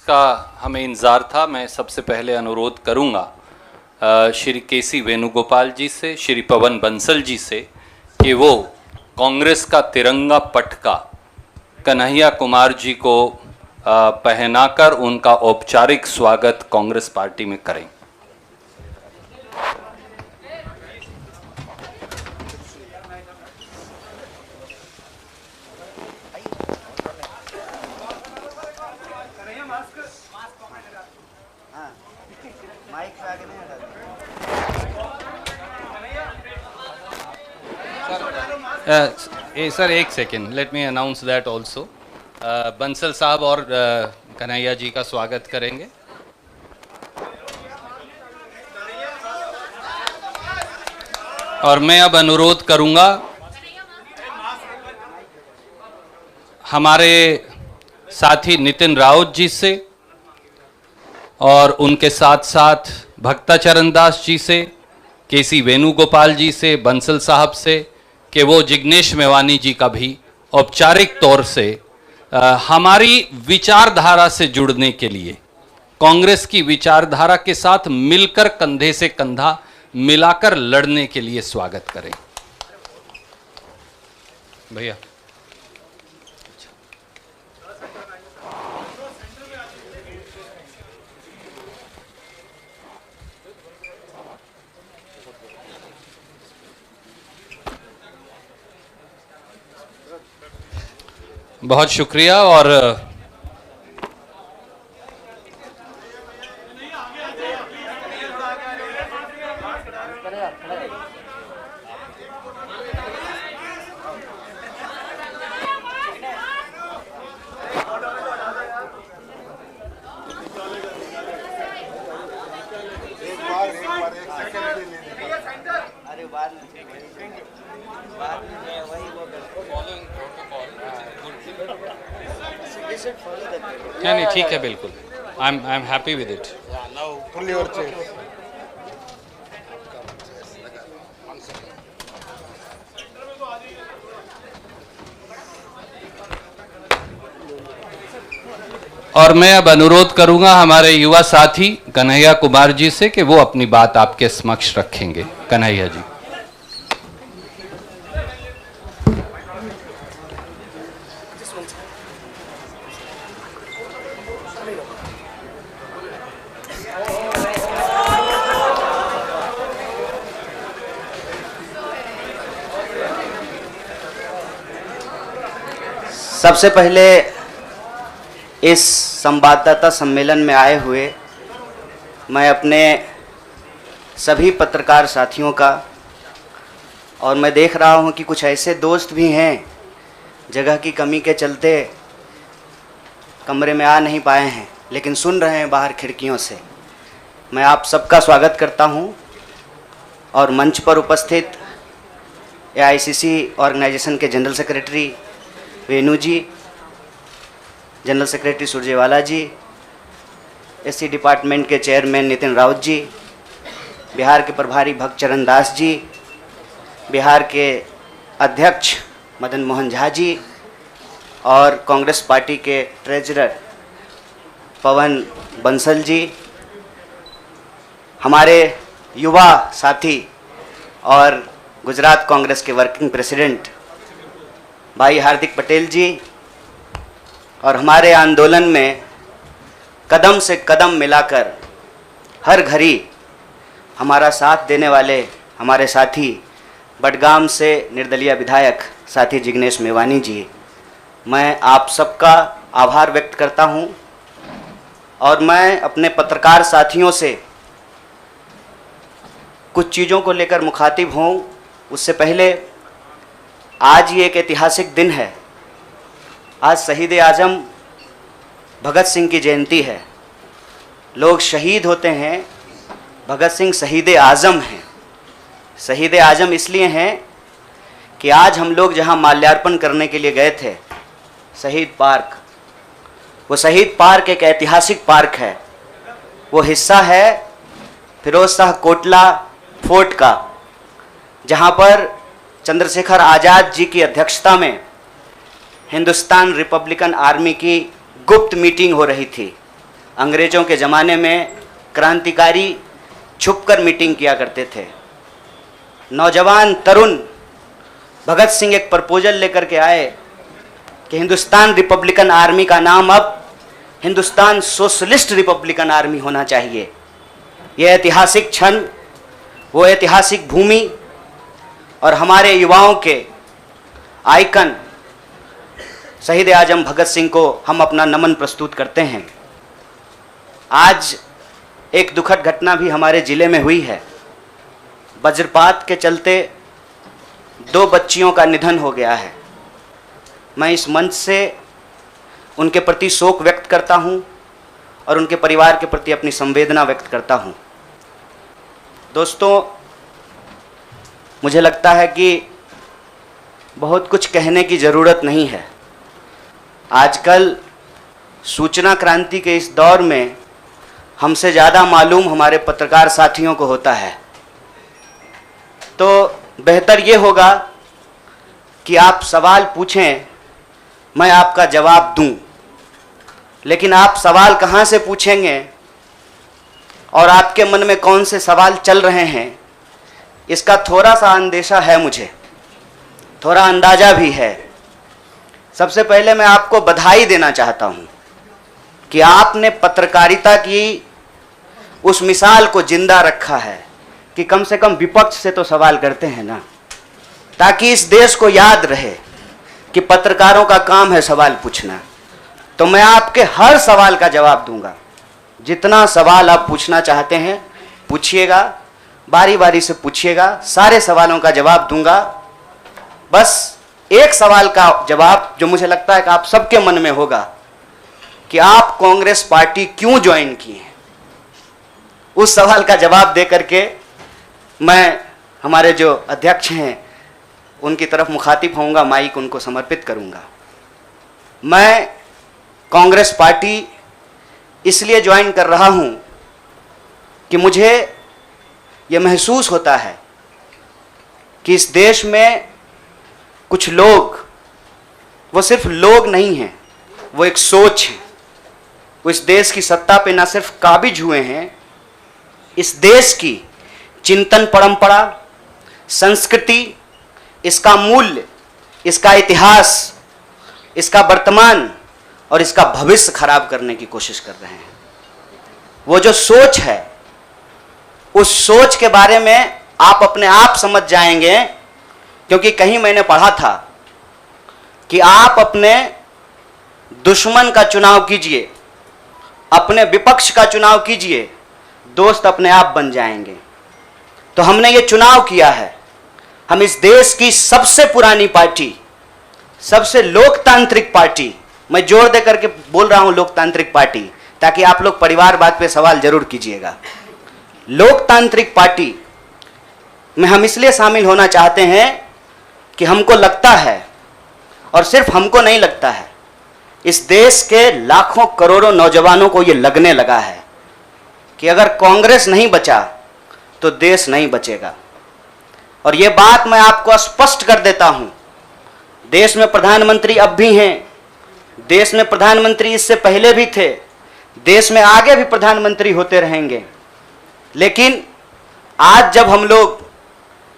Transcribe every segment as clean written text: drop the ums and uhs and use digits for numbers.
का हमें इंतज़ार था। मैं सबसे पहले अनुरोध करूंगा श्री केसी वेणुगोपाल जी से, श्री पवन बंसल जी से कि वो कांग्रेस का तिरंगा पटका कन्हैया कुमार जी को पहनाकर उनका औपचारिक स्वागत कांग्रेस पार्टी में करें। सर एक second, let me announce that also. Bansal साहब और कन्हैया जी का स्वागत करेंगे। और मैं अब अनुरोध करूंगा हमारे साथी नितिन राउत जी से और उनके साथ साथ भक्ताचरण दास जी से, केसी वेणुगोपाल जी से, बंसल साहब से कि वो जिग्नेश मेवानी जी का भी औपचारिक तौर से हमारी विचारधारा से जुड़ने के लिए, कांग्रेस की विचारधारा के साथ मिलकर कंधे से कंधा मिलाकर लड़ने के लिए स्वागत करें। भैया बहुत शुक्रिया। और नहीं ठीक है, बिल्कुल। I am happy with it. और मैं अब अनुरोध करूंगा हमारे युवा साथी कन्हैया कुमार जी से कि वो अपनी बात आपके समक्ष रखेंगे। कन्हैया जी। सबसे पहले इस संवाददाता सम्मेलन में आए हुए मैं अपने सभी पत्रकार साथियों का, और मैं देख रहा हूं कि कुछ ऐसे दोस्त भी हैं जगह की कमी के चलते कमरे में आ नहीं पाए हैं लेकिन सुन रहे हैं बाहर खिड़कियों से। मैं आप सबका स्वागत करता हूं। और मंच पर उपस्थित AICC ऑर्गेनाइजेशन के जनरल सेक्रेटरी वेणु जी, जनरल सेक्रेटरी सुरजेवाला जी, SC डिपार्टमेंट के चेयरमैन नितिन राउत जी, बिहार के प्रभारी भक्तचरण दास जी, बिहार के अध्यक्ष मदन मोहन झा जी और कांग्रेस पार्टी के ट्रेजरर पवन बंसल जी, हमारे युवा साथी और गुजरात कांग्रेस के वर्किंग प्रेसिडेंट भाई हार्दिक पटेल जी, और हमारे आंदोलन में कदम से कदम मिलाकर हर घड़ी हमारा साथ देने वाले हमारे साथी बडगाम से निर्दलीय विधायक साथी जिग्नेश मेवानी जी, मैं आप सबका आभार व्यक्त करता हूं। और मैं अपने पत्रकार साथियों से कुछ चीज़ों को लेकर मुखातिब हूं। उससे पहले आज ये एक ऐतिहासिक दिन है। आज शहीद आजम भगत सिंह की जयंती है। लोग शहीद होते हैं, भगत सिंह शहीद आजम हैं। शहीद आजम इसलिए हैं कि आज हम लोग जहां माल्यार्पण करने के लिए गए थे, शहीद पार्क, वो शहीद पार्क एक ऐतिहासिक पार्क है। वो हिस्सा है फिरोज शाह कोटला फोर्ट का, जहां पर चंद्रशेखर आज़ाद जी की अध्यक्षता में हिंदुस्तान रिपब्लिकन आर्मी की गुप्त मीटिंग हो रही थी। अंग्रेजों के ज़माने में क्रांतिकारी छुपकर मीटिंग किया करते थे। नौजवान तरुण भगत सिंह एक प्रपोजल लेकर के आए कि हिंदुस्तान रिपब्लिकन आर्मी का नाम अब हिंदुस्तान सोशलिस्ट रिपब्लिकन आर्मी होना चाहिए। यह ऐतिहासिक क्षण, वो ऐतिहासिक भूमि और हमारे युवाओं के आइकन शहीद आजम भगत सिंह को हम अपना नमन प्रस्तुत करते हैं। आज एक दुखद घटना भी हमारे ज़िले में हुई है। वज्रपात के चलते 2 बच्चियों का निधन हो गया है। मैं इस मंच से उनके प्रति शोक व्यक्त करता हूं और उनके परिवार के प्रति अपनी संवेदना व्यक्त करता हूं। दोस्तों, मुझे लगता है कि बहुत कुछ कहने की ज़रूरत नहीं है। आजकल सूचना क्रांति के इस दौर में हमसे ज़्यादा मालूम हमारे पत्रकार साथियों को होता है। तो बेहतर ये होगा कि आप सवाल पूछें, मैं आपका जवाब दूं। लेकिन आप सवाल कहाँ से पूछेंगे और आपके मन में कौन से सवाल चल रहे हैं, इसका थोड़ा सा अंदेशा है, मुझे थोड़ा अंदाज़ा भी है। सबसे पहले मैं आपको बधाई देना चाहता हूं कि आपने पत्रकारिता की उस मिसाल को जिंदा रखा है कि कम से कम विपक्ष से तो सवाल करते हैं ना, ताकि इस देश को याद रहे कि पत्रकारों का काम है सवाल पूछना। तो मैं आपके हर सवाल का जवाब दूंगा। जितना सवाल आप पूछना चाहते हैं पूछिएगा, बारी बारी से पूछिएगा, सारे सवालों का जवाब दूंगा। बस एक सवाल का जवाब जो मुझे लगता है कि आप सबके मन में होगा कि आप कांग्रेस पार्टी क्यों ज्वाइन किए हैं, उस सवाल का जवाब दे करके मैं हमारे जो अध्यक्ष हैं उनकी तरफ मुखातिब होऊंगा, माइक उनको समर्पित करूंगा। मैं कांग्रेस पार्टी इसलिए ज्वाइन कर रहा हूं कि मुझे यह महसूस होता है कि इस देश में कुछ लोग, वो सिर्फ लोग नहीं हैं, वो एक सोच है। वो इस देश की सत्ता पे ना सिर्फ काबिज हुए हैं, इस देश की चिंतन परंपरा, संस्कृति, इसका मूल्य, इसका इतिहास, इसका वर्तमान और इसका भविष्य खराब करने की कोशिश कर रहे हैं। वो जो सोच है, उस सोच के बारे में आप अपने आप समझ जाएंगे, क्योंकि कहीं मैंने पढ़ा था कि आप अपने दुश्मन का चुनाव कीजिए, अपने विपक्ष का चुनाव कीजिए, दोस्त अपने आप बन जाएंगे। तो हमने ये चुनाव किया है। हम इस देश की सबसे पुरानी पार्टी, सबसे लोकतांत्रिक पार्टी, मैं जोर दे करके बोल रहा हूं लोकतांत्रिक पार्टी, ताकि आप लोग परिवारवाद पे सवाल जरूर कीजिएगा। लोकतांत्रिक पार्टी में हम इसलिए शामिल होना चाहते हैं कि हमको लगता है, और सिर्फ हमको नहीं लगता है, इस देश के लाखों करोड़ों नौजवानों को ये लगने लगा है कि अगर कांग्रेस नहीं बचा तो देश नहीं बचेगा। और ये बात मैं आपको स्पष्ट कर देता हूं, देश में प्रधानमंत्री अब भी हैं, देश में प्रधानमंत्री इससे पहले भी थे, देश में आगे भी प्रधानमंत्री होते रहेंगे। लेकिन आज जब हम लोग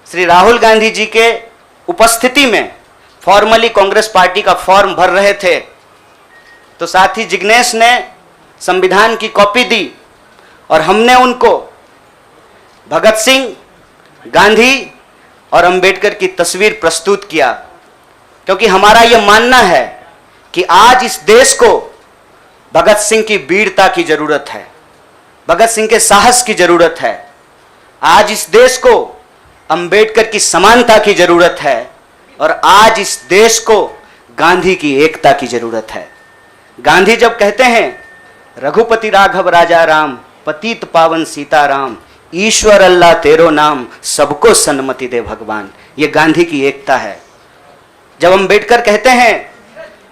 श्री राहुल गांधी जी के उपस्थिति में फॉर्मली कांग्रेस पार्टी का फॉर्म भर रहे थे, तो साथी जिग्नेश ने संविधान की कॉपी दी और हमने उनको भगत सिंह, गांधी और अंबेडकर की तस्वीर प्रस्तुत किया, क्योंकि हमारा यह मानना है कि आज इस देश को भगत सिंह की वीरता की जरूरत है, भगत सिंह के साहस की जरूरत है। आज इस देश को अंबेडकर की समानता की जरूरत है और आज इस देश को गांधी की एकता की जरूरत है। गांधी जब कहते हैं रघुपति राघव राजा राम, पतित पावन सीताराम, ईश्वर अल्लाह तेरो नाम, सबको सन्मति दे भगवान, ये गांधी की एकता है। जब अंबेडकर कहते हैं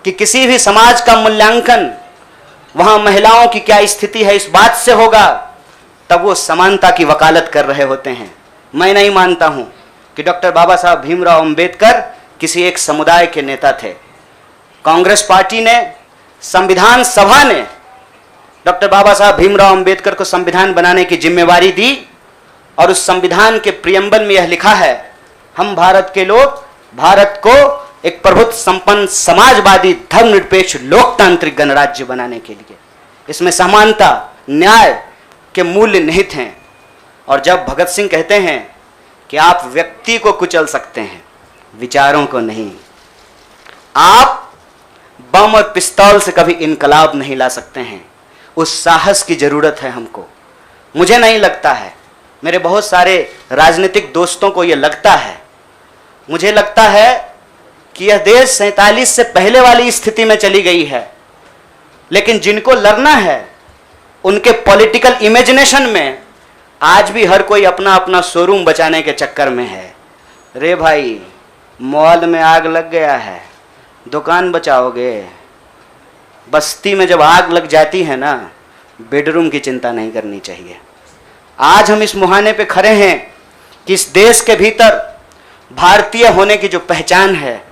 कि किसी भी समाज का मूल्यांकन वहां महिलाओं की क्या स्थिति है इस बात से होगा, तब वो समानता की वकालत कर रहे होते हैं। मैं नहीं मानता हूं कि डॉक्टर बाबा साहब भीमराव अंबेडकर किसी एक समुदाय के नेता थे। कांग्रेस पार्टी ने, संविधान सभा ने डॉक्टर बाबा साहब भीमराव अंबेडकर को संविधान बनाने की जिम्मेवारी दी और उस संविधान के प्रियम्बल में यह लिखा है, हम भारत के लोग भारत को एक प्रभुत्व संपन्न समाजवादी धर्मनिरपेक्ष लोकतांत्रिक गणराज्य बनाने के लिए, इसमें समानता न्याय के मूल्य निहित हैं। और जब भगत सिंह कहते हैं कि आप व्यक्ति को कुचल सकते हैं, विचारों को नहीं, आप बम और पिस्तौल से कभी इनकलाब नहीं ला सकते हैं, उस साहस की जरूरत है हमको। मुझे नहीं लगता है, मेरे बहुत सारे राजनीतिक दोस्तों को यह लगता है, मुझे लगता है कि यह देश 47 से पहले वाली स्थिति में चली गई है। लेकिन जिनको लड़ना है उनके पॉलिटिकल इमेजिनेशन में आज भी हर कोई अपना अपना शोरूम बचाने के चक्कर में है। रे भाई, मॉल में आग लग गया है, दुकान बचाओगे? बस्ती में जब आग लग जाती है ना, बेडरूम की चिंता नहीं करनी चाहिए। आज हम इस मुहाने पे खड़े हैं कि इस देश के भीतर भारतीय होने की जो पहचान है,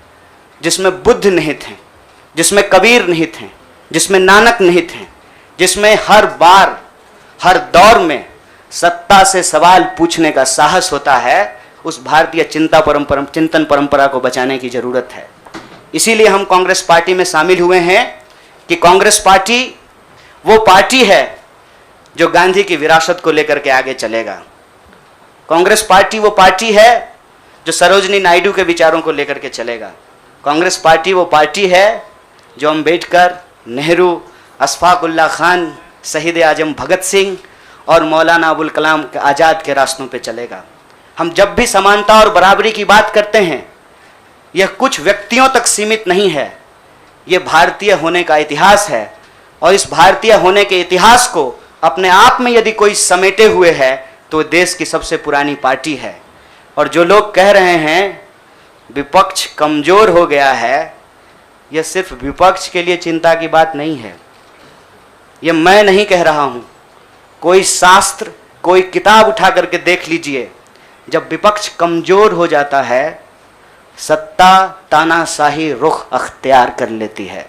जिसमें बुद्ध निहित हैं, जिसमें कबीर निहित हैं, जिसमें नानक निहित हैं, जिसमें हर बार हर दौर में सत्ता से सवाल पूछने का साहस होता है, उस भारतीय चिंतन परंपरा को बचाने की जरूरत है। इसीलिए हम कांग्रेस पार्टी में शामिल हुए हैं कि कांग्रेस पार्टी वो पार्टी है जो गांधी की विरासत को लेकर के आगे चलेगा। कांग्रेस पार्टी वो पार्टी है जो सरोजनी नायडू के विचारों को लेकर के चलेगा। कांग्रेस पार्टी वो पार्टी है जो अम्बेडकर, नेहरू, अशफाक उल्लाह खान, शहीद आजम भगत सिंह और मौलाना अबुल कलाम आज़ाद के रास्तों पे चलेगा। हम जब भी समानता और बराबरी की बात करते हैं, यह कुछ व्यक्तियों तक सीमित नहीं है, यह भारतीय होने का इतिहास है। और इस भारतीय होने के इतिहास को अपने आप में यदि कोई समेटे हुए है तो देश की सबसे पुरानी पार्टी है। और जो लोग कह रहे हैं विपक्ष कमजोर हो गया है, यह सिर्फ विपक्ष के लिए चिंता की बात नहीं है। यह मैं नहीं कह रहा हूं, कोई शास्त्र, कोई किताब उठा करके देख लीजिए। जब विपक्ष कमजोर हो जाता है, सत्ता तानाशाही रुख अख्तियार कर लेती है।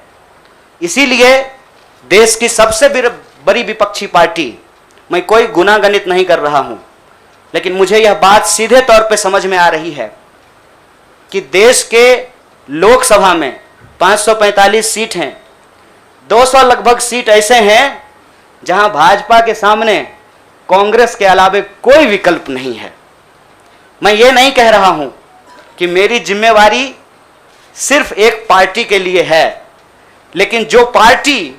इसीलिए देश की सबसे बड़ी विपक्षी पार्टी, मैं कोई गुनागणित नहीं कर रहा हूं, लेकिन मुझे यह बात सीधे तौर पे समझ में आ रही है कि देश के लोकसभा में 545 सीट हैं, 200 लगभग सीट ऐसे हैं जहां भाजपा के सामने कांग्रेस के अलावे कोई विकल्प नहीं है। मैं ये नहीं कह रहा हूं कि मेरी जिम्मेवारी सिर्फ एक पार्टी के लिए है, लेकिन जो पार्टी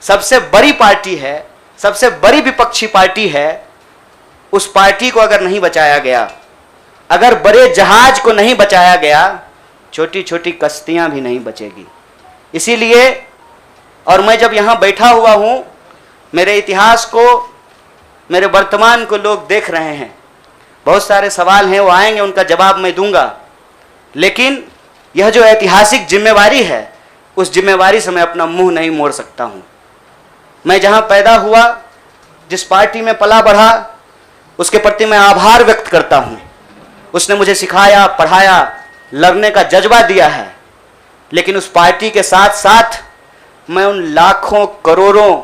सबसे बड़ी पार्टी है, सबसे बड़ी विपक्षी पार्टी है, उस पार्टी को अगर नहीं बचाया गया, अगर बड़े जहाज को नहीं बचाया गया, छोटी छोटी कश्तियां भी नहीं बचेगी। इसीलिए, और मैं जब यहां बैठा हुआ हूं, मेरे इतिहास को, मेरे वर्तमान को लोग देख रहे हैं। बहुत सारे सवाल हैं, वो आएंगे, उनका जवाब मैं दूंगा। लेकिन यह जो ऐतिहासिक जिम्मेवारी है, उस जिम्मेवारी से मैं अपना मुंह नहीं मोड़ सकता हूं। मैं जहां पैदा हुआ, जिस पार्टी में पला बढ़ा, उसके प्रति मैं आभार व्यक्त करता हूं। उसने मुझे सिखाया, पढ़ाया, लड़ने का जज्बा दिया है। लेकिन उस पार्टी के साथ साथ मैं उन लाखों करोड़ों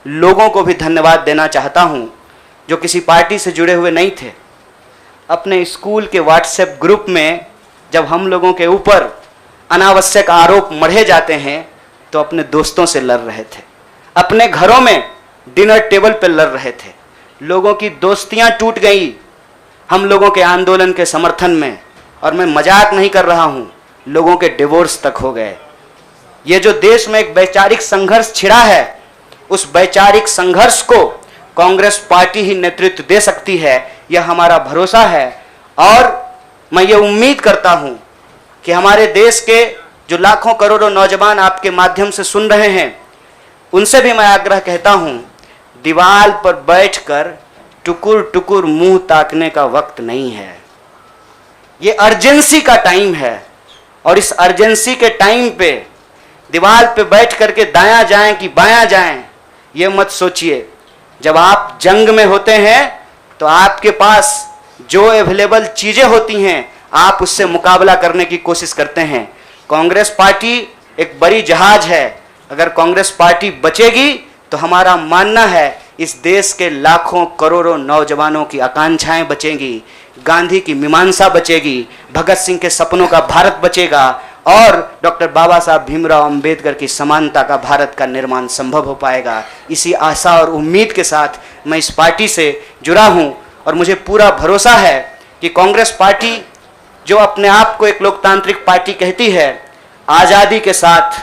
लोगों को भी धन्यवाद देना चाहता हूं जो किसी पार्टी से जुड़े हुए नहीं थे। अपने स्कूल के व्हाट्सएप ग्रुप में जब हम लोगों के ऊपर अनावश्यक आरोप मढ़े जाते हैं तो अपने दोस्तों से लड़ रहे थे, अपने घरों में डिनर टेबल पर लड़ रहे थे। लोगों की दोस्तियां टूट गई हम लोगों के आंदोलन के समर्थन में, और मैं मजाक नहीं कर रहा हूं, लोगों के डिवोर्स तक हो गए। ये जो देश में एक वैचारिक संघर्ष छिड़ा है, उस वैचारिक संघर्ष को कांग्रेस पार्टी ही नेतृत्व दे सकती है, यह हमारा भरोसा है। और मैं ये उम्मीद करता हूं कि हमारे देश के जो लाखों करोड़ों नौजवान आपके माध्यम से सुन रहे हैं, उनसे भी मैं आग्रह कहता हूं, दीवार पर बैठकर टुकुर टुकुर मुंह ताकने का वक्त नहीं है। ये अर्जेंसी का टाइम है, और इस अर्जेंसी के टाइम पे दीवार पे बैठ करके दायां जाएं कि बायां जाएं, ये मत सोचिए। जब आप जंग में होते हैं तो आपके पास जो अवेलेबल चीजें होती हैं, आप उससे मुकाबला करने की कोशिश करते हैं। कांग्रेस पार्टी एक बड़ी जहाज है, अगर कांग्रेस पार्टी बचेगी तो हमारा मानना है इस देश के लाखों करोड़ों नौजवानों की आकांक्षाएं बचेंगी, गांधी की मीमांसा बचेगी, भगत सिंह के सपनों का भारत बचेगा और डॉक्टर बाबा साहब भीमराव अंबेडकर की समानता का भारत का निर्माण संभव हो पाएगा। इसी आशा और उम्मीद के साथ मैं इस पार्टी से जुड़ा हूं और मुझे पूरा भरोसा है कि कांग्रेस पार्टी जो अपने आप को एक लोकतांत्रिक पार्टी कहती है, आज़ादी के साथ,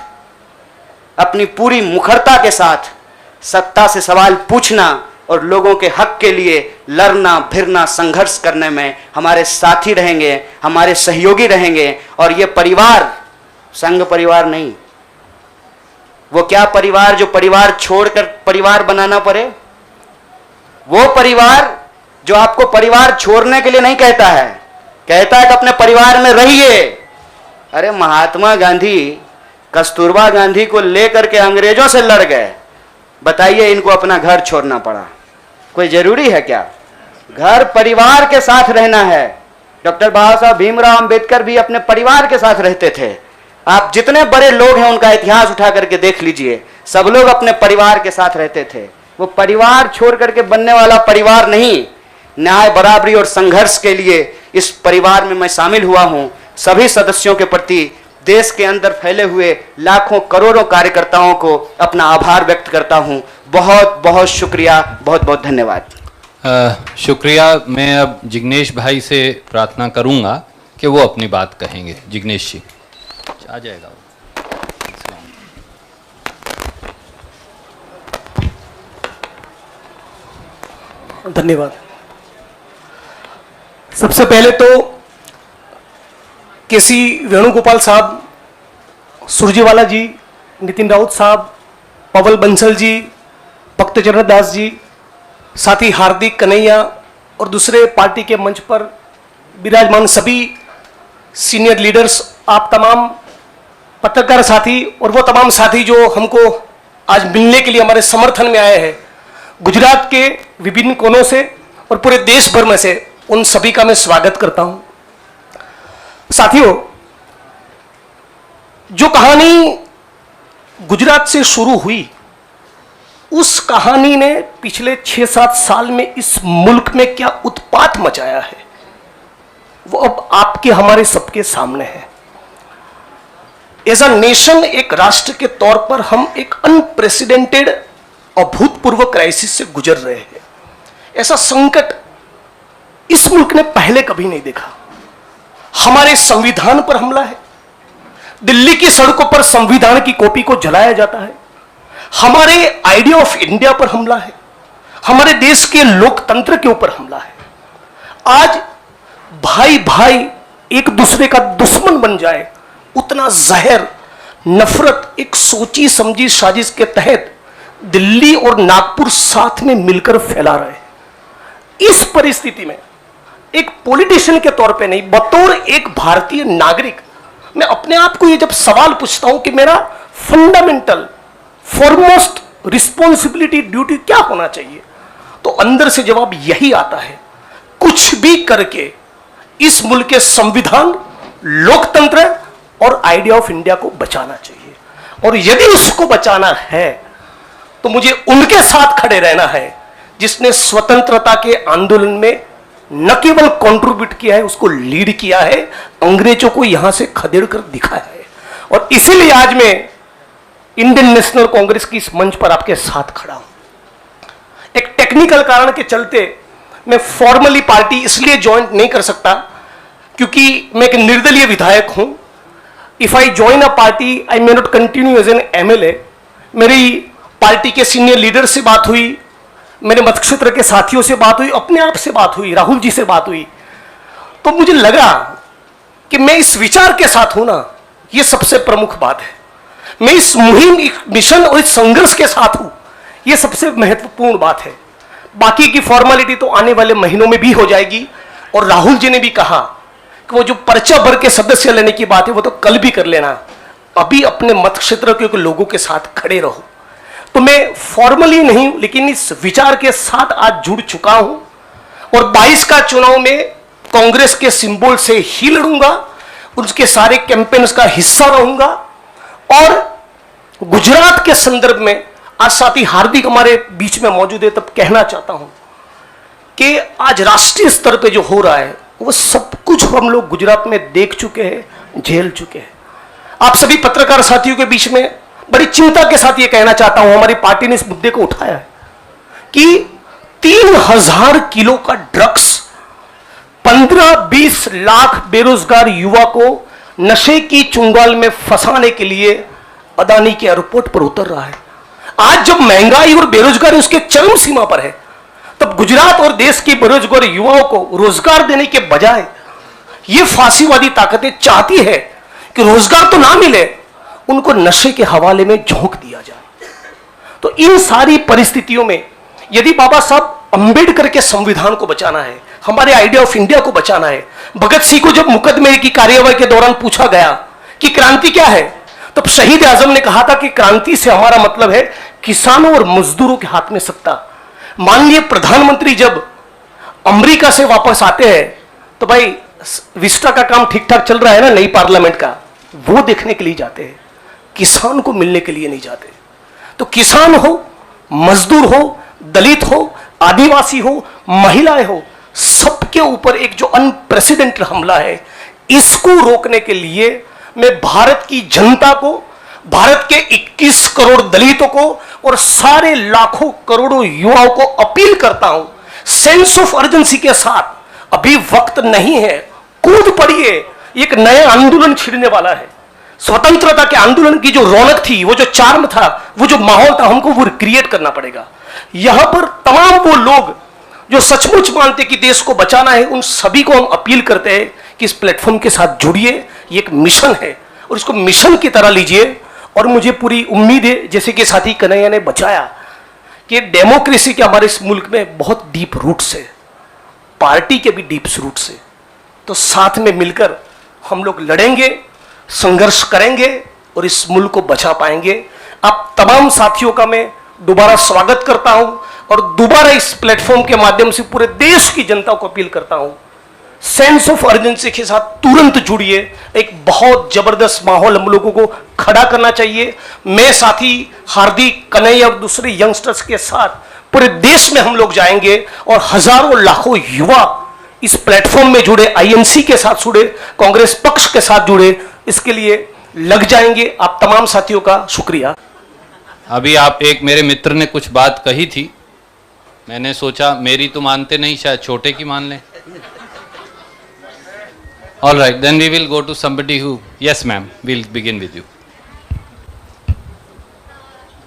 अपनी पूरी मुखरता के साथ सत्ता से सवाल पूछना और लोगों के हक के लिए लड़ना भिड़ना संघर्ष करने में हमारे साथी रहेंगे, हमारे सहयोगी रहेंगे। और ये परिवार संघ परिवार नहीं, वो क्या परिवार जो परिवार छोड़कर परिवार बनाना पड़े, वो परिवार जो आपको परिवार छोड़ने के लिए नहीं कहता है, कहता है कि अपने परिवार में रहिए। अरे महात्मा गांधी कस्तूरबा गांधी को लेकर के अंग्रेजों से लड़ गए, बताइए इनको अपना घर छोड़ना पड़ा। कोई जरूरी है क्या? घर परिवार के साथ रहना है। डॉक्टर बाबा साहब भीमराव अंबेडकर भी अपने परिवार के साथ रहते थे। आप जितने बड़े लोग हैं उनका इतिहास उठा करके देख लीजिए, सब लोग अपने परिवार के साथ रहते थे। वो परिवार छोड़ करके बनने वाला परिवार नहीं। न्याय बराबरी और संघर्ष के लिए इस परिवार में मैं शामिल हुआ हूं। सभी सदस्यों के प्रति देश के अंदर फैले हुए लाखों करोड़ों कार्यकर्ताओं को अपना आभार व्यक्त करता हूं। बहुत बहुत शुक्रिया, बहुत बहुत धन्यवाद। शुक्रिया। मैं अब जिग्नेश भाई से प्रार्थना करूंगा कि वो अपनी बात कहेंगे। जिग्नेश जी आ जाएगा। धन्यवाद। सबसे पहले तो केसी वेणुगोपाल साहब, सुरजेवाला जी, नितिन राउत साहब, पवल बंसल जी, भक्तचरण दास जी, साथ ही हार्दिक कन्हैया और दूसरे पार्टी के मंच पर विराजमान सभी सीनियर लीडर्स, आप तमाम पत्रकार साथी और वो तमाम साथी जो हमको आज मिलने के लिए हमारे समर्थन में आए हैं, गुजरात के विभिन्न कोनों से और पूरे देश भर में से, उन सभी का मैं स्वागत करता हूं। साथियों, जो कहानी गुजरात से शुरू हुई, उस कहानी ने पिछले 6-7 साल में इस मुल्क में क्या उत्पात मचाया है, वो अब आपके हमारे सबके सामने है। एज अ नेशन, एक राष्ट्र के तौर पर हम एक अनप्रेसिडेंटेड, अभूतपूर्व क्राइसिस से गुजर रहे हैं। ऐसा संकट इस मुल्क ने पहले कभी नहीं देखा। हमारे संविधान पर हमला है, दिल्ली की सड़कों पर संविधान की कॉपी को जलाया जाता है, हमारे आइडिया ऑफ इंडिया पर हमला है, हमारे देश के लोकतंत्र के ऊपर हमला है। आज भाई भाई एक दूसरे का दुश्मन बन जाए, उतना जहर, नफरत एक सोची समझी साजिश के तहत दिल्ली और नागपुर साथ में मिलकर फैला रहे हैं। इस परिस्थिति में एक पॉलिटिशियन के तौर पे नहीं, बतौर एक भारतीय नागरिक, मैं अपने आप को ये जब सवाल पूछता हूं कि मेरा फंडामेंटल फॉरमोस्ट रिस्पॉन्सिबिलिटी, ड्यूटी क्या होना चाहिए, तो अंदर से जवाब यही आता है, कुछ भी करके इस मुल्क के संविधान, लोकतंत्र और आइडिया ऑफ इंडिया को बचाना चाहिए। और यदि उसको बचाना है तो मुझे उनके साथ खड़े रहना है जिसने स्वतंत्रता के आंदोलन में न केवल कंट्रीब्यूट किया है, उसको लीड किया है, अंग्रेजों को यहां से खदेड़ कर दिखाया है। और इसीलिए आज मैं इंडियन नेशनल कांग्रेस की इस मंच पर आपके साथ खड़ा हूं। एक टेक्निकल कारण के चलते मैं फॉर्मली पार्टी इसलिए ज्वाइन नहीं कर सकता क्योंकि मैं एक निर्दलीय विधायक हूं। If I join a party, I may not continue as an MLA. मेरी पार्टी के सीनियर लीडर से बात हुई, मेरे मतक्षेत्र के साथियों से बात हुई, अपने आप से बात हुई, राहुल जी से बात हुई, तो मुझे लगा कि मैं इस विचार के साथ हूं ना, यह सबसे प्रमुख बात है। मैं इस मुहिम, मिशन और इस संघर्ष के साथ हूं, यह सबसे महत्वपूर्ण बात है। बाकी की फॉर्मेलिटी तो आने वाले महीनों में भी हो जाएगी। और राहुल जी ने भी कहा कि वो जो पर्चा भर के सदस्य लेने की बात है वो तो कल भी कर लेना, अभी अपने मत क्षेत्र के लोगों के साथ खड़े रहो। तो मैं फॉर्मली नहीं लेकिन इस विचार के साथ आज जुड़ चुका हूं और 22 का चुनाव में कांग्रेस के सिंबल से ही लड़ूंगा, उसके सारे कैंपेन्स का हिस्सा रहूंगा और गुजरात के संदर्भ में आज साथी हार्दिक हमारे बीच में मौजूद है, तब कहना चाहता हूं कि आज राष्ट्रीय स्तर पे जो हो रहा है वो सब कुछ हम लोग गुजरात में देख चुके हैं, झेल चुके हैं। आप सभी पत्रकार साथियों के बीच में बड़ी चिंता के साथ ये कहना चाहता हूं, हमारी पार्टी ने इस मुद्दे को उठाया है कि 3000 किलो का ड्रग्स 15-20 लाख बेरोजगार युवा को नशे की चुंगाल में फंसाने के लिए अदानी के एयरपोर्ट पर उतर रहा है। आज जब महंगाई और बेरोजगारी उसके चरम सीमा पर है, तब गुजरात और देश के बेरोजगार युवाओं को रोजगार देने के बजाय ये फांसीवादी ताकतें चाहती है कि रोजगार तो ना मिले, उनको नशे के हवाले में झोंक दिया जाए। तो इन सारी परिस्थितियों में यदि बाबा साहब अंबेडकर के संविधान को बचाना है, हमारे आइडिया ऑफ इंडिया को बचाना है, भगत सिंह को जब मुकदमे की कार्यवाही के दौरान पूछा गया कि क्रांति क्या है, तब शहीद आजम ने कहा था कि क्रांति से हमारा मतलब है किसानों और मजदूरों के हाथ में सत्ता। माननीय प्रधानमंत्री जब अमेरिका से वापस आते हैं तो भाई विस्टा का काम ठीक ठाक चल रहा है ना, नई पार्लियामेंट का, वो देखने के लिए जाते हैं, किसान को मिलने के लिए नहीं जाते। तो किसान हो, मजदूर हो, दलित हो, आदिवासी हो, महिलाएं हो, सबके ऊपर एक जो अनप्रेसिडेंटेड हमला है, इसको रोकने के लिए मैं भारत की जनता को, भारत के 21 करोड़ दलितों को और सारे लाखों करोड़ों युवाओं को अपील करता हूं, सेंस ऑफ अर्जेंसी के साथ, अभी वक्त नहीं है, कूद पड़िए, एक नया आंदोलन छिड़ने वाला है। स्वतंत्रता के आंदोलन की जो रौनक थी, वो जो चार्म था, वो जो माहौल था, हमको वो क्रिएट करना पड़ेगा। यहां पर तमाम वो लोग जो सचमुच मानते कि देश को बचाना है, उन सभी को हम अपील करते हैं कि इस प्लेटफॉर्म के साथ जुड़िए। ये एक मिशन है और इसको मिशन की तरह लीजिए। और मुझे पूरी उम्मीद है, जैसे कि साथी कन्हैया ने बचाया, कि डेमोक्रेसी के हमारे इस मुल्क में बहुत डीप रूट्स है, पार्टी के भी डीप रूट्स है। तो साथ में मिलकर हम लोग लड़ेंगे, संघर्ष करेंगे और इस मुल्क को बचा पाएंगे। आप तमाम साथियों का मैं दोबारा स्वागत करता हूं और दोबारा इस प्लेटफॉर्म के माध्यम से पूरे देश की जनता को अपील करता हूं, सेंस ऑफ अर्जेंसी के साथ तुरंत जुड़िए। एक बहुत जबरदस्त माहौल हम लोगों को खड़ा करना चाहिए। मैं साथी हार्दिक, कन्हैया और दूसरे यंगस्टर्स के साथ पूरे देश में हम लोग जाएंगे और हजारों लाखों युवा इस प्लेटफॉर्म में जुड़े, आईएनसी के साथ जुड़े, कांग्रेस पक्ष के साथ जुड़े, इसके लिए लग जाएंगे। आप तमाम साथियों का शुक्रिया। अभी आप एक मेरे मित्र ने कुछ बात कही थी, मैंने सोचा मेरी तो मानते नहीं, शायद छोटे की मान लें। All right, then we will go to somebody who, yes ma'am, we'll begin with you.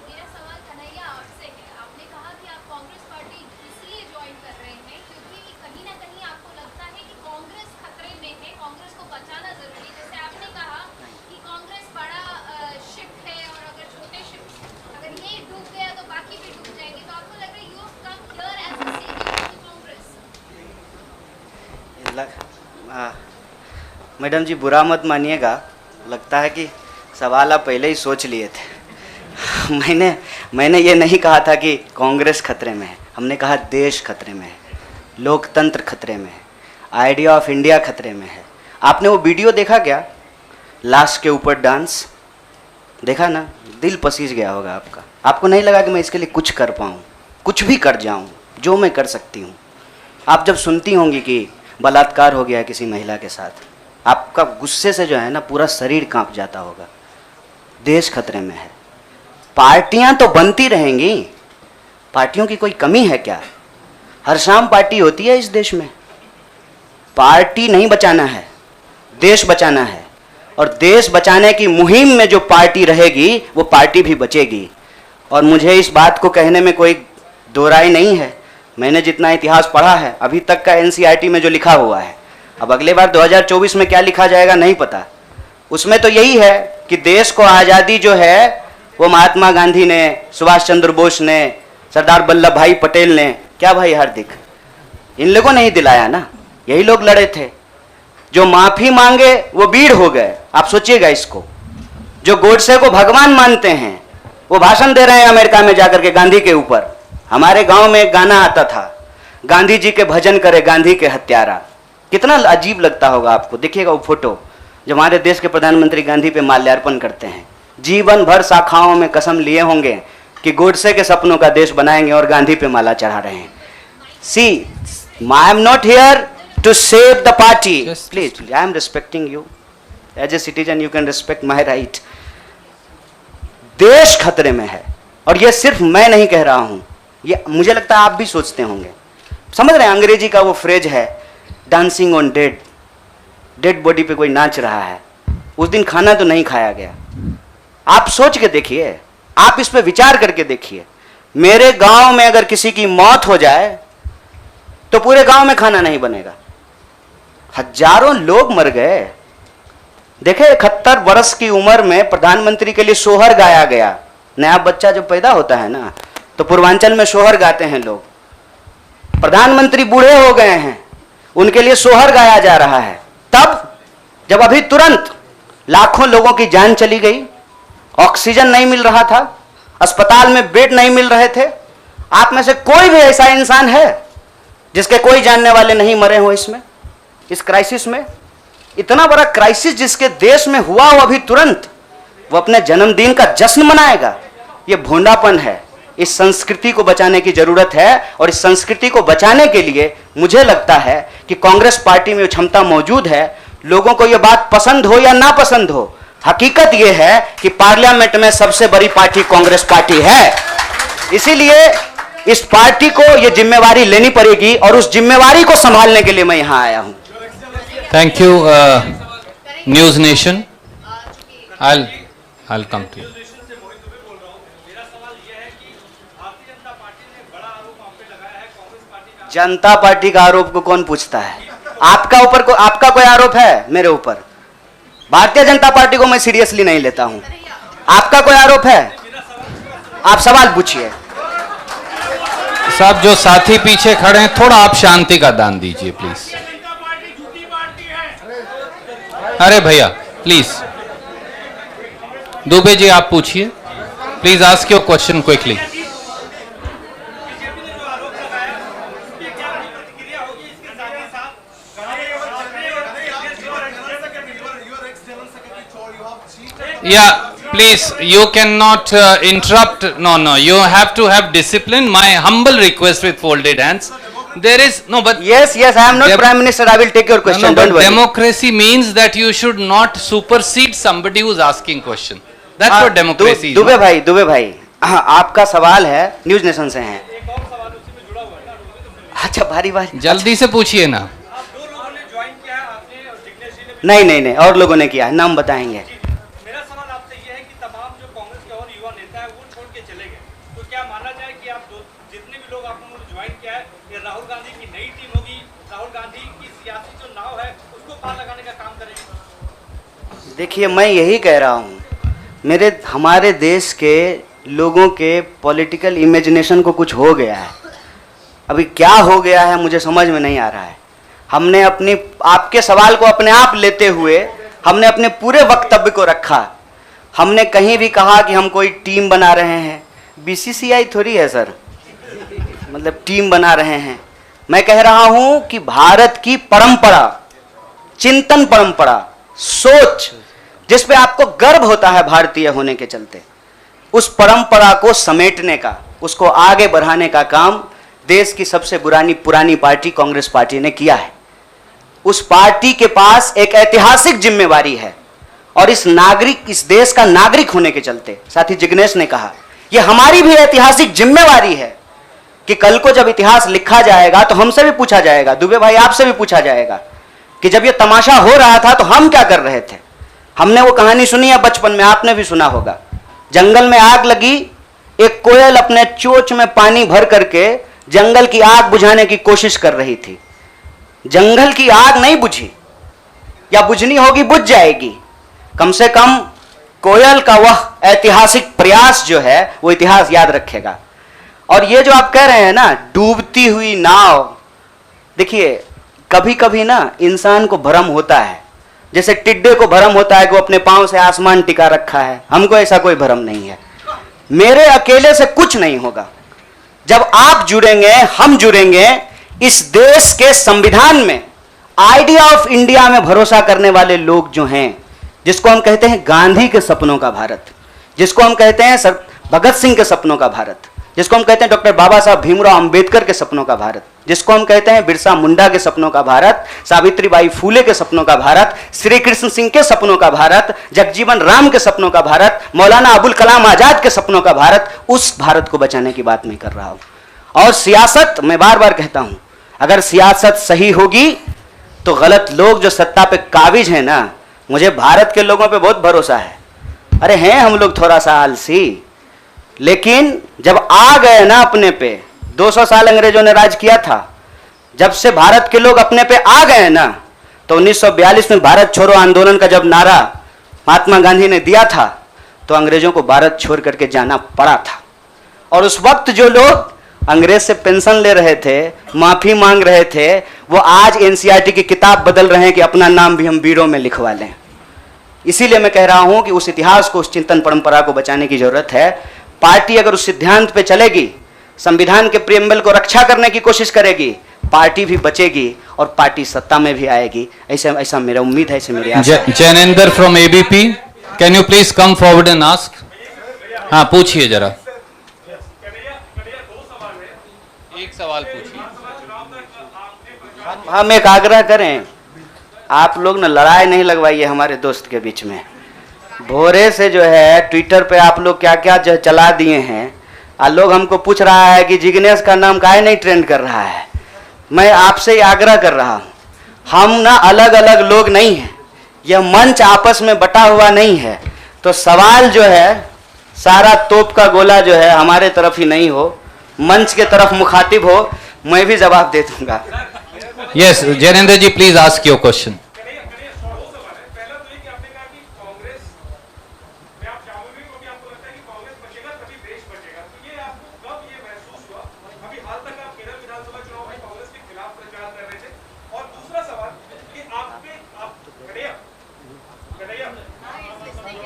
मेरा सवाल कन्हैया आपसे है। आपने कहा कि आप कांग्रेस पार्टी इसलिए ज्वाइन कर रहे हैं क्योंकि कहीं ना कहीं आपको लगता है कि कांग्रेस खतरे में है, कांग्रेस को बचाना जरूरी है। जैसे आपने कहा कि कांग्रेस बड़ा शिप है और अगर छोटे शिप, अगर ये डूब गया तो बाकी भी डूब जाएंगे। तो आपको लग रहा है you have come here as a saviour to Congress. Madam ji बुरा मत मानिएगा, लगता है कि सवाल आप पहले ही सोच लिए थे। मैंने ये नहीं कहा था कि कांग्रेस खतरे में है, हमने कहा देश खतरे में है, लोकतंत्र खतरे में है, आइडिया ऑफ इंडिया खतरे में है। आपने वो वीडियो देखा क्या, लाश के ऊपर डांस देखा ना, दिल पसीज गया होगा आपका। आपको नहीं लगा कि मैं इसके लिए कुछ कर पाऊँ, कुछ भी कर जाऊँ जो मैं कर सकती हूँ। आप जब सुनती होंगी कि बलात्कार हो गया किसी महिला के साथ, आपका गुस्से से जो है ना पूरा शरीर कांप जाता होगा। देश खतरे में है। पार्टियां तो बनती रहेंगी, पार्टियों की कोई कमी है क्या? हर शाम पार्टी होती है इस देश में। पार्टी नहीं बचाना है, देश बचाना है। और देश बचाने की मुहिम में जो पार्टी रहेगी वो पार्टी भी बचेगी। और मुझे इस बात को कहने में कोई दो राय नहीं है। मैंने जितना इतिहास पढ़ा है अभी तक का एनसीईआरटी में जो लिखा हुआ है, अब अगले बार 2024 में क्या लिखा जाएगा नहीं पता। उसमें तो यही है कि देश को आज़ादी जो है वो महात्मा गांधी ने, सुभाष चंद्र बोस ने, सरदार वल्लभ भाई पटेल ने, क्या भाई हार्दिक, इन लोगों ने ही दिलाया ना। यही लोग लड़े थे। जो माफी मांगे वो वीर हो गए। आप सोचिएगा इसको। जो गोडसे को भगवान मानते हैं वो भाषण दे रहे हैं अमेरिका में जाकर के गांधी के ऊपर। हमारे गांव में एक गाना आता था, गांधी जी के भजन करे गांधी के हत्यारा। कितना अजीब लगता होगा आपको। देखिएगा वो फोटो जब हमारे देश के प्रधानमंत्री गांधी पे माल्यार्पण करते हैं। जीवन भर शाखाओं में कसम लिए होंगे कि गोडसे के सपनों का देश बनाएंगे और गांधी पे माला चढ़ा रहे हैं। See, I am not here to save the party, please, I am respecting you as a citizen, you can respect my right. देश खतरे में है, और ये सिर्फ मैं नहीं कह रहा हूं, ये मुझे लगता है आप भी सोचते होंगे। समझ रहे हैं, अंग्रेजी का वो फ्रेज है dancing on dead, dead body पे कोई नाच रहा है, उस दिन खाना तो नहीं खाया गया। आप सोच के देखिए, आप इस पे विचार करके देखिए, मेरे गांव में अगर किसी की मौत हो जाए तो पूरे गांव में खाना नहीं बनेगा। हजारों लोग मर गए। देखे 71 वर्ष की उम्र में प्रधानमंत्री के लिए सोहर गाया गया। नया बच्चा जब पैदा होता है ना, तो पूर्वांचल में सोहर गाते हैं लोग। प्रधानमंत्री बूढ़े हो गए हैं, उनके लिए सोहर गाया जा रहा है। तब जब अभी तुरंत लाखों लोगों की जान चली गई, ऑक्सीजन नहीं मिल रहा था, अस्पताल में बेड नहीं मिल रहे थे। आप में से कोई भी ऐसा इंसान है जिसके कोई जानने वाले नहीं मरे हो इसमें, इस क्राइसिस में? इतना बड़ा क्राइसिस जिसके देश में हुआ हो अभी तुरंत, वो अपने जन्मदिन का जश्न मनाएगा? ये भोंडापन है। इस संस्कृति को बचाने की जरूरत है, और इस संस्कृति को बचाने के लिए मुझे लगता है कि कांग्रेस पार्टी में क्षमता मौजूद है। लोगों को यह बात पसंद हो या ना पसंद हो, हकीकत यह है कि पार्लियामेंट में सबसे बड़ी पार्टी कांग्रेस पार्टी है। इसीलिए इस पार्टी को यह जिम्मेवारी लेनी पड़ेगी, और उस जिम्मेवारी को संभालने के लिए मैं यहां आया हूं। Thank you news nation. I'll come to you. Janata party का आरोप को कौन पूछता है? आपका कोई आरोप है मेरे ऊपर? भारतीय जनता पार्टी को मैं सीरियसली नहीं लेता हूं। आपका कोई आरोप है? आप सवाल पूछिए। साहब, जो साथी पीछे खड़े हैं, थोड़ा आप शांति का दान दीजिए प्लीज। अरे भैया प्लीज, दुबे जी आप पूछिए please, ask your question quickly. Yeah, please, you cannot interrupt. No, you have to have discipline. My humble request with folded hands. There is no, but yes, I am not Prime Minister. I will take your question. No, don't but worry. democracy means that you should not supersede somebody who's asking question. That's what democracy is. Dubey भाई, आपका सवाल है, news nation से हैं। अच्छा, भारी जल्दी से पूछिए ना। नहीं, और लोगों ने किया है, नाम बताएंगे। राहुल गांधी की नई टीम होगी, राहुल गांधी की सियासी जो नाव है उसको पार लगाने का काम करेगी। देखिए, मैं यही कह रहा हूँ, हमारे देश के लोगों के पॉलिटिकल इमेजिनेशन को कुछ हो गया है। अभी क्या हो गया है मुझे समझ में नहीं आ रहा है। हमने आपके सवाल को अपने आप लेते हुए हमने अपने पूरे वक्तव्य को रखा। हमने कहीं भी कहा कि हम कोई टीम बना रहे हैं। बीसीसीआई थोड़ी है सर, मतलब टीम बना रहे हैं। मैं कह रहा हूं कि भारत की परंपरा, चिंतन परंपरा, सोच, जिस पे आपको गर्व होता है भारतीय होने के चलते, उस परंपरा को समेटने का, उसको आगे बढ़ाने का काम देश की सबसे पुरानी पार्टी कांग्रेस पार्टी ने किया है। उस पार्टी के पास एक ऐतिहासिक जिम्मेवारी है, और इस देश का नागरिक होने के चलते, साथी जिग्नेश ने कहा, यह हमारी भी ऐतिहासिक जिम्मेवारी है कि कल को जब इतिहास लिखा जाएगा तो हमसे भी पूछा जाएगा, दुबे भाई आपसे भी पूछा जाएगा कि जब यह तमाशा हो रहा था तो हम क्या कर रहे थे। हमने वो कहानी सुनी है बचपन में, आपने भी सुना होगा। जंगल में आग लगी, एक कोयल अपने चोंच में पानी भर करके जंगल की आग बुझाने की कोशिश कर रही थी। जंगल की आग नहीं बुझी, या बुझनी होगी बुझ जाएगी। कम से कम कोयल का वह ऐतिहासिक प्रयास जो है वो इतिहास याद रखेगा। और ये जो आप कह रहे हैं ना, डूबती हुई नाव, देखिए कभी कभी ना इंसान को भ्रम होता है, जैसे टिड्डे को भ्रम होता है कि वो अपने पांव से आसमान टिका रखा है। हमको ऐसा कोई भ्रम नहीं है। मेरे अकेले से कुछ नहीं होगा। जब आप जुड़ेंगे, हम जुड़ेंगे, इस देश के संविधान में, आइडिया ऑफ इंडिया में भरोसा करने वाले लोग जो हैं, जिसको हम कहते हैं गांधी के सपनों का भारत, जिसको हम कहते हैं भगत सिंह के सपनों का भारत, जिसको हम कहते हैं डॉक्टर बाबा साहब भीमराव अंबेडकर के सपनों का भारत, जिसको हम कहते हैं बिरसा मुंडा के सपनों का भारत, सावित्रीबाई फूले के सपनों का भारत, श्री कृष्ण सिंह के सपनों का भारत, जगजीवन राम के सपनों का भारत, मौलाना अबुल कलाम आजाद के सपनों का भारत, उस भारत को बचाने की बात मैं कर रहा हूं। और सियासत, मैं बार बार कहता हूं, अगर सियासत सही होगी तो गलत लोग जो सत्ता पे काबिज हैं ना, मुझे भारत के लोगों पे बहुत भरोसा है। अरे हैं हम लोग थोड़ा सा आलसी, लेकिन जब आ गए ना अपने पे, 200 साल अंग्रेजों ने राज किया था, जब से भारत के लोग अपने पे आ गए ना, तो 1942 में भारत छोड़ो आंदोलन का जब नारा महात्मा गांधी ने दिया था, तो अंग्रेजों को भारत छोड़ करके जाना पड़ा था। और उस वक्त जो लोग अंग्रेज से पेंशन ले रहे थे, माफी मांग रहे थे, वो आज एनसीईआरटी की किताब बदल रहे हैं कि अपना नाम भी हम वीरों में लिखवा लें। इसीलिए मैं कह रहा हूं कि उस इतिहास को, उस चिंतन परंपरा को बचाने की जरूरत है। पार्टी अगर उस सिद्धांत पे चलेगी, संविधान के प्रियम्बल को रक्षा करने की कोशिश करेगी, पार्टी भी बचेगी और पार्टी सत्ता में भी आएगी। ऐसा मेरा उम्मीद है, ऐसे मेरी आशा है। Jainendra from ABP, can you please come forward and ask. हाँ, पूछिए जरा, एक सवाल पूछिए। हम एक आग्रह करें, आप लोग न लड़ाई नहीं लगवाइए हमारे दोस्त के बीच में। भोरे से जो है ट्विटर पे आप लोग क्या क्या जो चला दिए हैं, लोग हमको पूछ रहा है कि जिग्नेश का नाम काहे नहीं ट्रेंड कर रहा है। मैं आपसे आग्रह कर रहा हूँ, हम ना अलग अलग लोग नहीं हैं, यह मंच आपस में बटा हुआ नहीं है, तो सवाल जो है सारा तोप का गोला जो है हमारे तरफ ही नहीं हो, मंच के तरफ मुखातिब हो, मैं भी जवाब दे दूंगा। Yes, Jainendra ji please ask your question.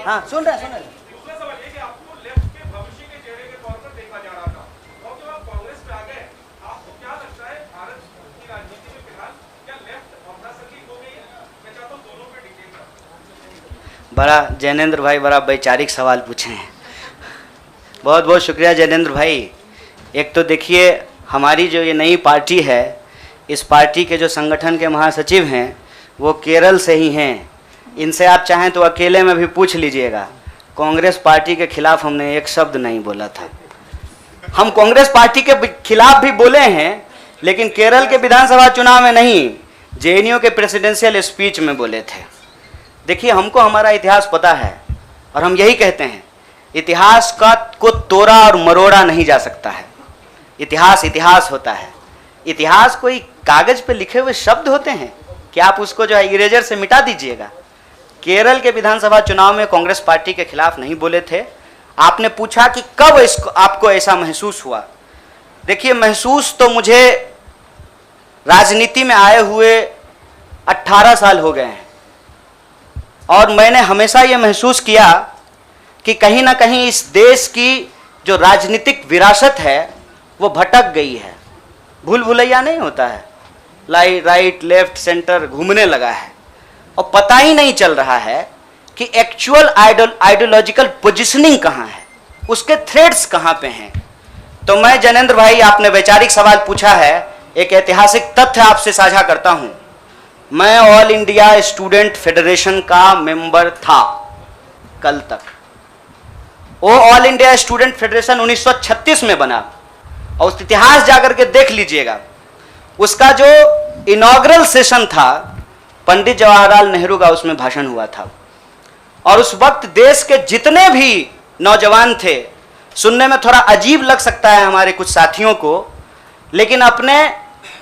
हाँ, सुन रहे। दूसरा सवाल ये कि आपको लेफ्ट के भविष्य के चेहरे के तौर पर देखा जा रहा था, और जब आप कांग्रेस पे आ गए, आपको क्या लगता है भारत की राजनीति में फिलहाल क्या लेफ्ट अफरासकी हो गई है? मैं चाहता हूँ दोनों पे डिटेल। बड़ा जैनेंद्र भाई बड़ा वैचारिक सवाल पूछे हैं, बहुत बहुत शुक्रिया जैनेंद्र भाई। एक तो देखिए, हमारी जो ये नई पार्टी है, इस पार्टी के जो संगठन के महासचिव हैं वो केरल से ही हैं। इनसे आप चाहें तो अकेले में भी पूछ लीजिएगा, कांग्रेस पार्टी के खिलाफ हमने एक शब्द नहीं बोला था। हम कांग्रेस पार्टी के खिलाफ भी बोले हैं, लेकिन केरल के विधानसभा चुनाव में नहीं, जेएनयू के प्रेसिडेंशियल स्पीच में बोले थे। देखिए, हमको हमारा इतिहास पता है और हम यही कहते हैं, इतिहास को तोड़ा और मरोड़ा नहीं जा सकता है। इतिहास इतिहास होता है। इतिहास कोई कागज पे लिखे हुए शब्द होते हैं कि आप उसको जो है इरेजर से मिटा दीजिएगा। केरल के विधानसभा चुनाव में कांग्रेस पार्टी के खिलाफ नहीं बोले थे। आपने पूछा कि कब इसको आपको ऐसा महसूस हुआ। देखिए, महसूस तो मुझे राजनीति में आए हुए 18 साल हो गए हैं, और मैंने हमेशा ये महसूस किया कि कहीं ना कहीं इस देश की जो राजनीतिक विरासत है वो भटक गई है। भूल भुलैया नहीं होता है, राइट लेफ्ट सेंटर घूमने लगा है, और पता ही नहीं चल रहा है कि एक्चुअल आइडियोलॉजिकल पोजिशनिंग कहाँ है, उसके थ्रेड्स कहाँ पे हैं। तो मैं जैनेंद्र भाई, आपने वैचारिक सवाल पूछा है, एक ऐतिहासिक तथ्य आपसे साझा करता हूं। मैं ऑल इंडिया स्टूडेंट फेडरेशन का मेंबर था कल तक। वो ऑल इंडिया स्टूडेंट फेडरेशन 1936 में बना, और उस इतिहास जाकर के देख लीजिएगा। उसका जो इनॉग्रल सेशन था, पंडित जवाहरलाल नेहरू का उसमें भाषण हुआ था, और उस वक्त देश के जितने भी नौजवान थे, सुनने में थोड़ा अजीब लग सकता है हमारे कुछ साथियों को, लेकिन अपने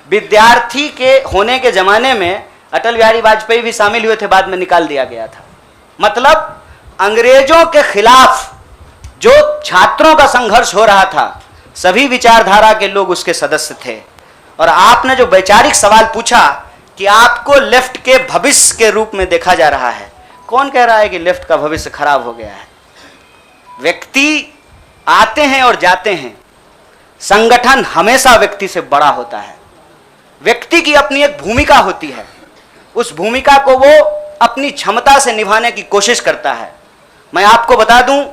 विद्यार्थी के होने के ज़माने में अटल बिहारी वाजपेयी भी शामिल हुए थे, बाद में निकाल दिया गया था। मतलब अंग्रेजों के खिलाफ जो छात्रों का संघर्ष हो रहा था, सभी विचारधारा के लोग उसके सदस्य थे। और आपने जो वैचारिक सवाल पूछा कि आपको लेफ्ट के भविष्य के रूप में देखा जा रहा है, कौन कह रहा है कि लेफ्ट का भविष्य खराब हो गया है? व्यक्ति आते हैं और जाते हैं, संगठन हमेशा व्यक्ति से बड़ा होता है। व्यक्ति की अपनी एक भूमिका होती है, उस भूमिका को वो अपनी क्षमता से निभाने की कोशिश करता है। मैं आपको बता दूं,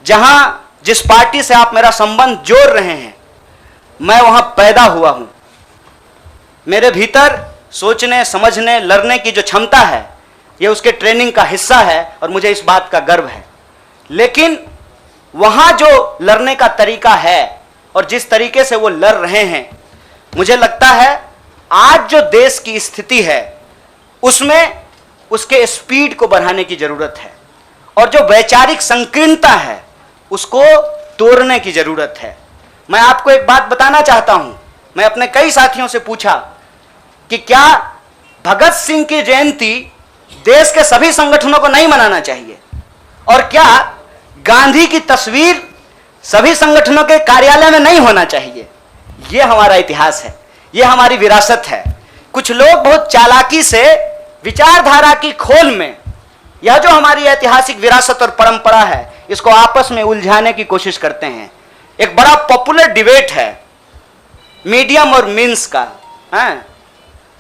जहां जिस पार्टी से आप मेरा संबंध जोड़ रहे हैं, मैं वहां पैदा हुआ हूं। मेरे भीतर सोचने, समझने, लड़ने की जो क्षमता है, यह उसके ट्रेनिंग का हिस्सा है और मुझे इस बात का गर्व है। लेकिन वहां जो लड़ने का तरीका है और जिस तरीके से वो लड़ रहे हैं, मुझे लगता है आज जो देश की स्थिति है उसमें उसके स्पीड को बढ़ाने की जरूरत है और जो वैचारिक संकीर्णता है उसको तोड़ने की जरूरत है। मैं आपको एक बात बताना चाहता हूं। मैं अपने कई साथियों से पूछा कि क्या भगत सिंह की जयंती देश के सभी संगठनों को नहीं मनाना चाहिए, और क्या गांधी की तस्वीर सभी संगठनों के कार्यालय में नहीं होना चाहिए। यह हमारा इतिहास है, यह हमारी विरासत है। कुछ लोग बहुत चालाकी से विचारधारा की खोल में यह जो हमारी ऐतिहासिक विरासत और परंपरा है, इसको आपस में उलझाने की कोशिश करते हैं। एक बड़ा पॉपुलर डिबेट है मीडियम और मीन्स का,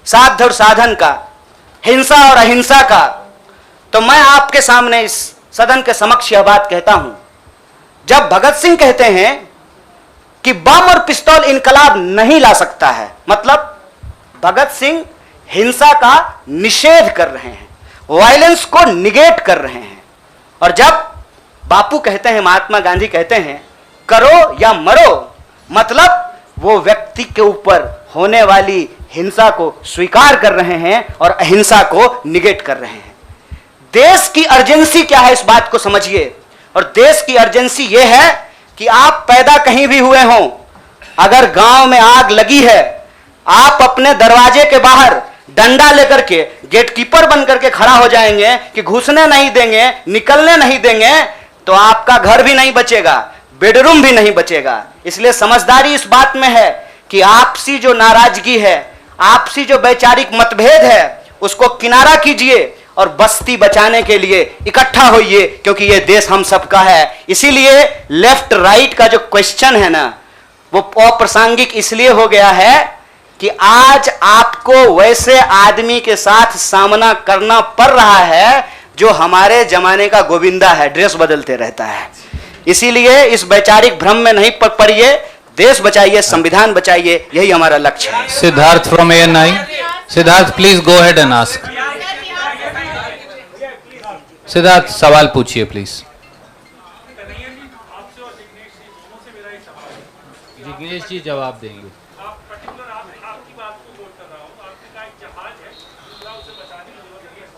साध्य और साधन का, हिंसा और अहिंसा का। तो मैं आपके सामने इस सदन के समक्ष यह बात कहता हूं, जब भगत सिंह कहते हैं कि बम और पिस्तौल इनकलाब नहीं ला सकता है, मतलब भगत सिंह हिंसा का निषेध कर रहे हैं, वायलेंस को निगेट कर रहे हैं। और जब बापू कहते हैं, महात्मा गांधी कहते हैं करो या मरो, मतलब वो व्यक्ति के ऊपर होने वाली हिंसा को स्वीकार कर रहे हैं और अहिंसा को निगेट कर रहे हैं। देश की अर्जेंसी क्या है, इस बात को समझिए। और देश की अर्जेंसी यह है कि आप पैदा कहीं भी हुए हों, अगर गांव में आग लगी है, आप अपने दरवाजे के बाहर डंडा लेकर के गेटकीपर बन करके खड़ा हो जाएंगे कि घुसने नहीं देंगे, निकलने नहीं देंगे, तो आपका घर भी नहीं बचेगा, बेडरूम भी नहीं बचेगा। इसलिए समझदारी इस बात में है कि आपसी जो नाराजगी है, आपसी जो वैचारिक मतभेद है, उसको किनारा कीजिए और बस्ती बचाने के लिए इकट्ठा होइए, क्योंकि यह देश हम सबका है। इसीलिए लेफ्ट राइट का जो क्वेश्चन है ना, वो अप्रासंगिक इसलिए हो गया है कि आज आपको वैसे आदमी के साथ सामना करना पड़ रहा है जो हमारे जमाने का गोविंदा है, ड्रेस बदलते रहता है। इसीलिए इस वैचारिक भ्रम में नहीं पड़िए, देश बचाइए, संविधान बचाइए, यही हमारा लक्ष्य है। Siddharth from ANI। Siddharth please go ahead and ask. Siddharth सवाल पूछिए प्लीज। जिग्नेश जी जवाब देंगे। आप पर्टिकुलर आपकी बात को नोट कर रहा हूँ। आपने कहा एक जहाज है, दूसरा उसे बचाने की जरूरत नहीं है,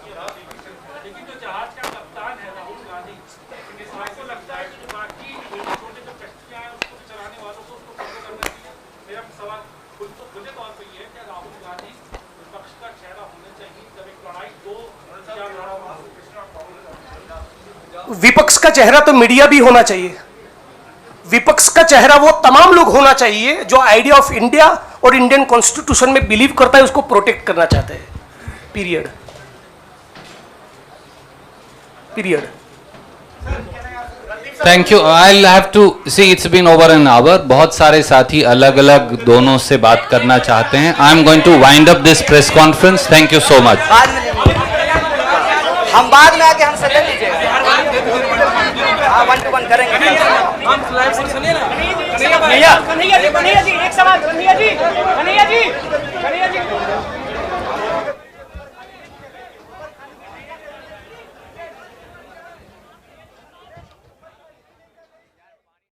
लेकिन जो जहाज का कप्तान है राहुल गांधी, इस बात को लगता है कि जो बाकी छोटे जो कश्तियां हैं उसको भी चलाने वालों को उसको फॉलो करना चाहिए। मेरा सवाल खुले तौर पर यह है कि राहुल गांधी विपक्ष का चेहरा होना चाहिए जब एक लड़ाई दो लड़ा हुआ। विपक्ष का चेहरा तो मीडिया भी होना चाहिए। विपक्ष का चेहरा वो तमाम लोग होना चाहिए जो आइडिया ऑफ इंडिया और इंडियन कॉन्स्टिट्यूशन में बिलीव करता है, उसको प्रोटेक्ट करना चाहते हैं। Period. Thank you. I have to see, it's been over an hour. बहुत सारे साथी अलग अलग दोनों से बात करना चाहते हैं। I am going to wind up this press conference. Thank you so much. हम बाद में आके हमसे ले लीजिएगा, हाँ 1-to-1 करेंगे। कन्हैया जी, एक सवाल। कन्हैया जी